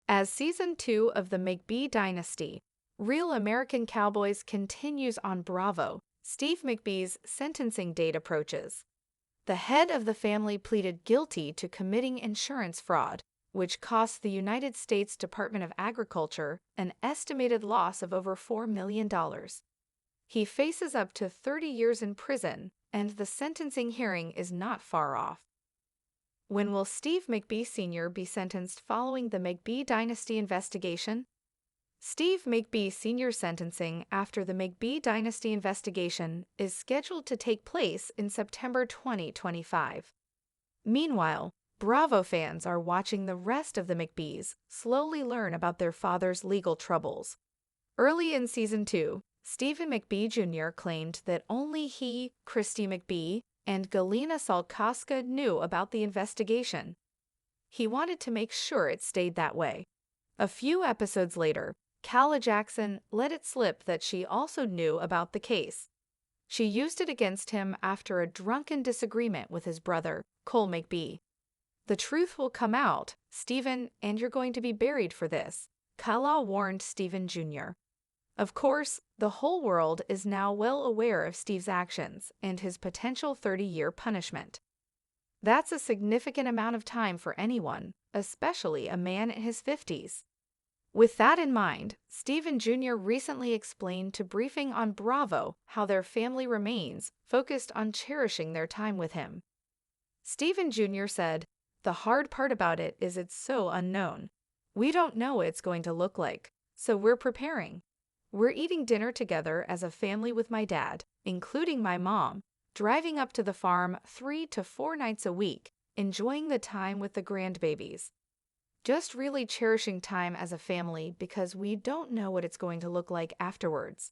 As Season 2 of the McBee Dynasty, Real American Cowboys continues on Bravo, Steve McBee's sentencing date approaches. The head of the family pleaded guilty to committing insurance fraud, which cost the United States Department of Agriculture an estimated loss of over $4 million. He faces up to 30 years in prison, and the sentencing hearing is not far off. When will Steve McBee Sr. be sentenced following the McBee Dynasty investigation? Steve McBee Sr.'s sentencing after the McBee Dynasty investigation is scheduled to take place in September 2025. Meanwhile, Bravo fans are watching the rest of the McBees slowly learn about their father's legal troubles. Early in Season 2, Stephen McBee Jr. claimed that only he, Christy McBee, and Galina Salkowska knew about the investigation. He wanted to make sure it stayed that way. A few episodes later, Calla Jackson let it slip that she also knew about the case. She used it against him after a drunken disagreement with his brother, Cole McBee. The truth will come out, Stephen, and you're going to be buried for this, Calla warned Stephen Jr. Of course, the whole world is now well aware of Steve's actions and his potential 30-year punishment. That's a significant amount of time for anyone, especially a man in his 50s. With that in mind, Stephen Jr. recently explained to Briefing on Bravo how their family remains focused on cherishing their time with him. Stephen Jr. said, "The hard part about it is it's so unknown. We don't know what it's going to look like, so we're preparing. We're eating dinner together as a family with my dad, including my mom, driving up to the farm 3 to 4 nights a week, enjoying the time with the grandbabies. Just really cherishing time as a family because we don't know what it's going to look like afterwards."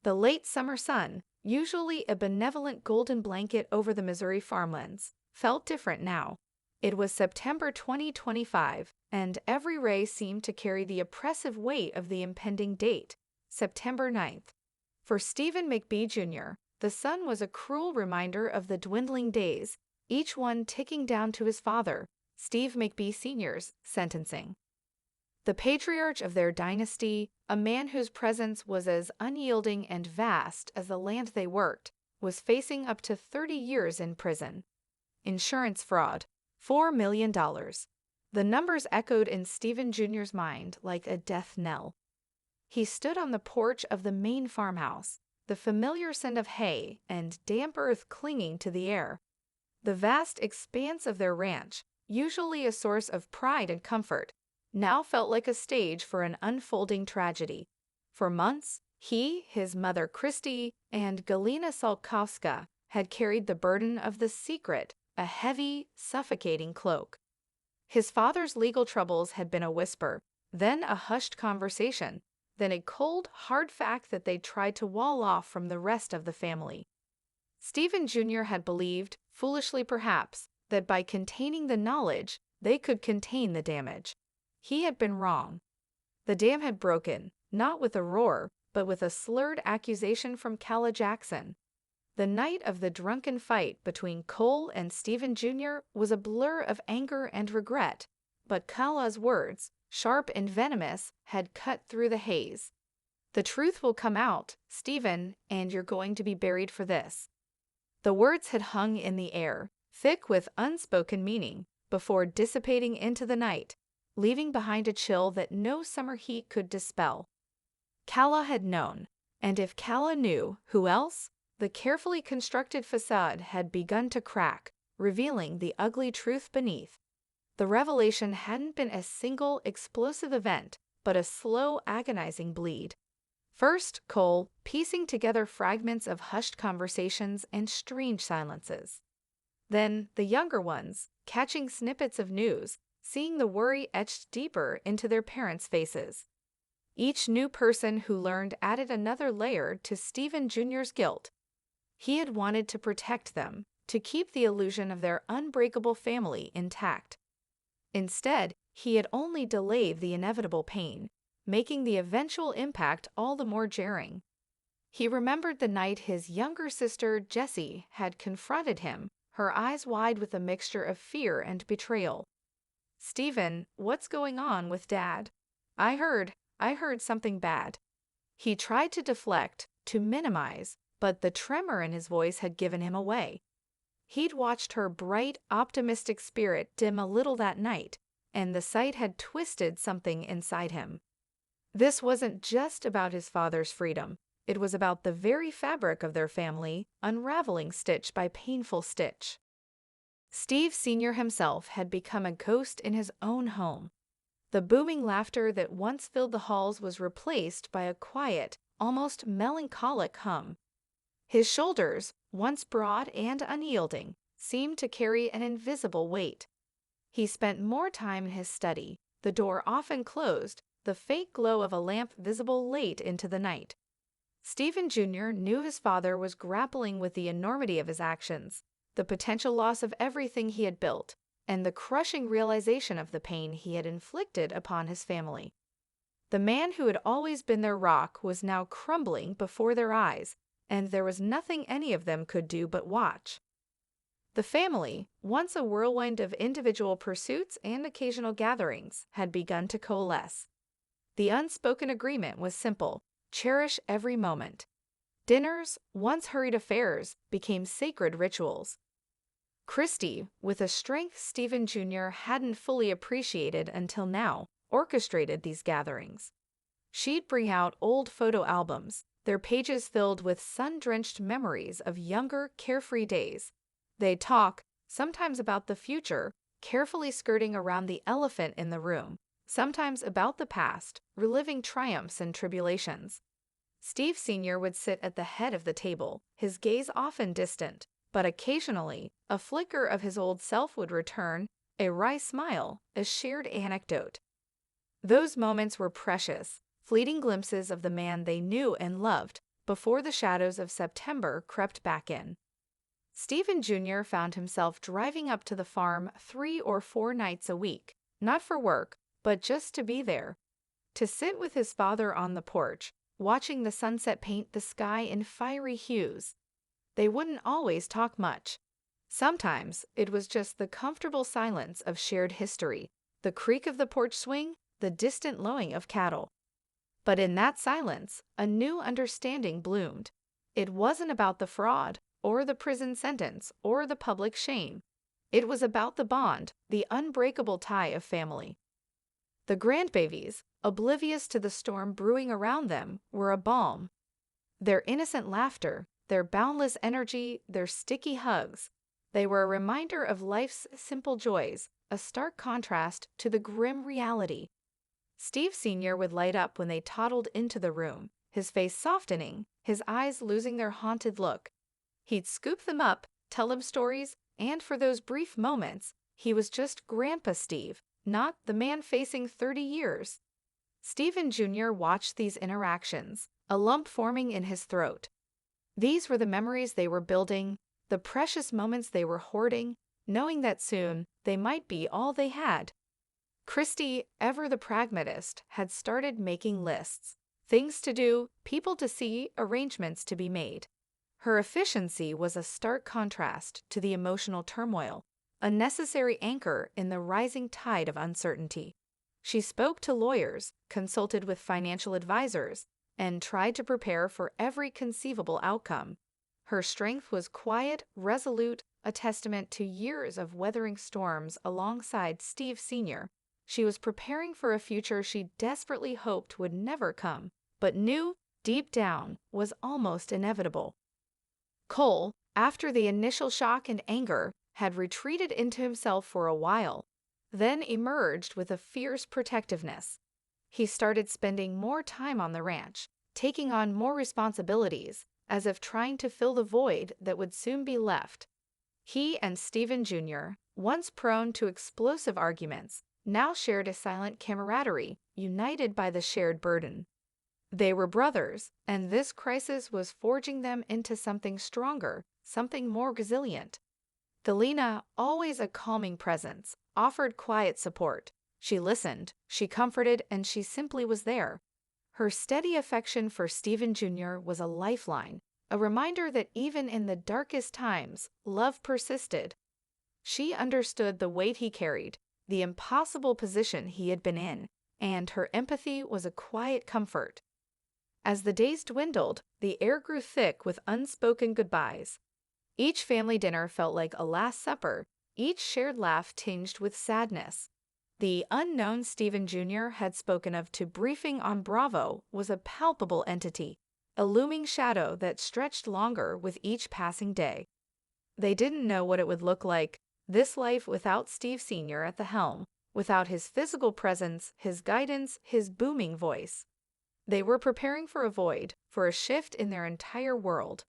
The late summer sun, usually a benevolent golden blanket over the Missouri farmlands, felt different now. It was September 2025, and every ray seemed to carry the oppressive weight of the impending date, September 9th. For Stephen McBee Jr., the sun was a cruel reminder of the dwindling days, each one ticking down to his father, Steve McBee Sr.'s sentencing. The patriarch of their dynasty, a man whose presence was as unyielding and vast as the land they worked, was facing up to 30 years in prison. Insurance fraud, $4 million. The numbers echoed in Stephen Jr.'s mind like a death knell. He stood on the porch of the main farmhouse, the familiar scent of hay and damp earth clinging to the air. The vast expanse of their ranch, usually a source of pride and comfort, now felt like a stage for an unfolding tragedy. For months, he, his mother Christy, and Galina Salkowska had carried the burden of the secret, a heavy, suffocating cloak. His father's legal troubles had been a whisper, then a hushed conversation, then a cold, hard fact that they tried to wall off from the rest of the family. Stephen Jr. had believed, foolishly perhaps, that by containing the knowledge, they could contain the damage. He had been wrong. The dam had broken, not with a roar, but with a slurred accusation from Calla Jackson. The night of the drunken fight between Cole and Stephen Jr. was a blur of anger and regret, but Calla's words, sharp and venomous, had cut through the haze. "The truth will come out, Stephen, and you're going to be buried for this." The words had hung in the air, thick with unspoken meaning, before dissipating into the night, leaving behind a chill that no summer heat could dispel. Calla had known, and if Calla knew, who else? The carefully constructed facade had begun to crack, revealing the ugly truth beneath. The revelation hadn't been a single explosive event, but a slow, agonizing bleed. First, Cole, piecing together fragments of hushed conversations and strange silences. Then, the younger ones, catching snippets of news, seeing the worry etched deeper into their parents' faces. Each new person who learned added another layer to Stephen Jr.'s guilt. He had wanted to protect them, to keep the illusion of their unbreakable family intact. Instead, he had only delayed the inevitable pain, making the eventual impact all the more jarring. He remembered the night his younger sister, Jessie, had confronted him, her eyes wide with a mixture of fear and betrayal. "Stephen, what's going on with Dad? I heard something bad." He tried to deflect, to minimize, but the tremor in his voice had given him away. He'd watched her bright, optimistic spirit dim a little that night, and the sight had twisted something inside him. This wasn't just about his father's freedom. It was about the very fabric of their family, unraveling stitch by painful stitch. Steve Sr. himself had become a ghost in his own home. The booming laughter that once filled the halls was replaced by a quiet, almost melancholic hum. His shoulders, once broad and unyielding, seemed to carry an invisible weight. He spent more time in his study, the door often closed, the faint glow of a lamp visible late into the night. Stephen Jr. knew his father was grappling with the enormity of his actions, the potential loss of everything he had built, and the crushing realization of the pain he had inflicted upon his family. The man who had always been their rock was now crumbling before their eyes, and there was nothing any of them could do but watch. The family, once a whirlwind of individual pursuits and occasional gatherings, had begun to coalesce. The unspoken agreement was simple: cherish every moment. Dinners, once hurried affairs, became sacred rituals. Christy, with a strength Stephen Jr. hadn't fully appreciated until now, orchestrated these gatherings. She'd bring out old photo albums, their pages filled with sun-drenched memories of younger, carefree days. They'd talk, sometimes about the future, carefully skirting around the elephant in the room, sometimes about the past, reliving triumphs and tribulations. Steve Sr. would sit at the head of the table, his gaze often distant, but occasionally, a flicker of his old self would return, a wry smile, a shared anecdote. Those moments were precious, fleeting glimpses of the man they knew and loved, before the shadows of September crept back in. Stephen Jr. found himself driving up to the farm 3 or 4 nights a week, not for work, but just to be there. To sit with his father on the porch, watching the sunset paint the sky in fiery hues. They wouldn't always talk much. Sometimes it was just the comfortable silence of shared history, the creak of the porch swing, the distant lowing of cattle. But in that silence, a new understanding bloomed. It wasn't about the fraud, or the prison sentence, or the public shame. It was about the bond, the unbreakable tie of family. The grandbabies, oblivious to the storm brewing around them, were a balm. Their innocent laughter, their boundless energy, their sticky hugs, they were a reminder of life's simple joys, a stark contrast to the grim reality. Steve Sr. would light up when they toddled into the room, his face softening, his eyes losing their haunted look. He'd scoop them up, tell them stories, and for those brief moments, he was just Grandpa Steve, not the man facing 30 years. Stephen Jr. watched these interactions, a lump forming in his throat. These were the memories they were building, the precious moments they were hoarding, knowing that soon they might be all they had. Christy, ever the pragmatist, had started making lists. Things to do, people to see, arrangements to be made. Her efficiency was a stark contrast to the emotional turmoil, a necessary anchor in the rising tide of uncertainty. She spoke to lawyers, consulted with financial advisors, and tried to prepare for every conceivable outcome. Her strength was quiet, resolute, a testament to years of weathering storms alongside Steve Sr. She was preparing for a future she desperately hoped would never come, but knew, deep down, was almost inevitable. Cole, after the initial shock and anger, had retreated into himself for a while, then emerged with a fierce protectiveness. He started spending more time on the ranch, taking on more responsibilities, as if trying to fill the void that would soon be left. He and Stephen Jr., once prone to explosive arguments, now shared a silent camaraderie, united by the shared burden. They were brothers, and this crisis was forging them into something stronger, something more resilient. Delina, always a calming presence, offered quiet support. She listened, she comforted, and she simply was there. Her steady affection for Stephen Jr. was a lifeline, a reminder that even in the darkest times, love persisted. She understood the weight he carried, the impossible position he had been in, and her empathy was a quiet comfort. As the days dwindled, the air grew thick with unspoken goodbyes. Each family dinner felt like a last supper, each shared laugh tinged with sadness. The unknown Stephen Jr. had spoken of to briefing on Bravo was a palpable entity, a looming shadow that stretched longer with each passing day. They didn't know what it would look like, this life without Steve Sr. at the helm, without his physical presence, his guidance, his booming voice. They were preparing for a void, for a shift in their entire world.